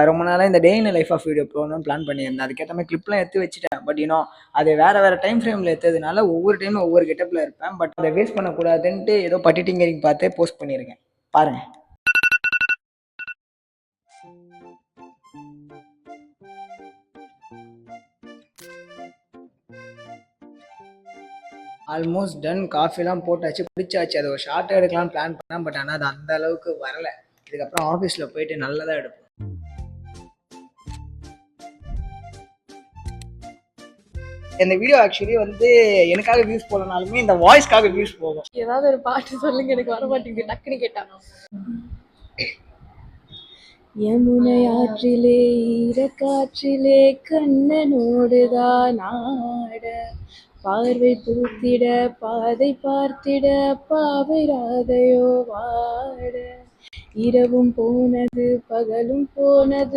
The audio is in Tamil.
ரொம்ப நாளாக இந்த டே இன் லைஃப் ஆஃப் வீடியோ போகணும்னு பிளான் பண்ணியிருந்தேன். அதுக்கேற்ற மாதிரி கிளிப்லாம் எடுத்து வச்சுட்டேன். பட் அது வேறு டைம் ஃப்ரேமில் எடுத்ததுனால ஒவ்வொரு டைமும் ஒவ்வொரு கெட்டப்பில் இருப்பேன். பட் அதை வேஸ்ட் பண்ணக்கூடாதுன்ட்டு ஏதோ பட்டி டிங்கரிங் பார்த்தே போஸ்ட் பண்ணியிருக்கேன். பாருங்கள். Almost done. காஃபிலாம் போட்டாச்சு, பிடிச்சாச்சு. அதை ஒரு ஷார்ட் எடுக்கலாம்னு பிளான் பண்ணேன். பட் ஆனால் அது அந்த அளவுக்கு வரலை. இதுக்கப்புறம் ஆஃபீஸில் போயிட்டு நல்லதாக எடுப்போம். இந்த வீடியோ ஆக்சுவலி எனக்காக வியூஸ் போகலனாலுமே இந்த வாய்ஸ்க்காக வியூஸ் போகும். ஏதாவது ஒரு பாட்டு சொல்லுங்க, எனக்கு வர மாட்டேங்குது டக்குன்னு கேட்டாங்க. யமுனை ஆற்றிலே ஈரக்காற்றிலே கண்ணனோடுதான் ஆட, பார்வை பூத்திட பாதை பார்த்திட பாவை ராதையோ வாட, இரவும் போனது பகலும் போனது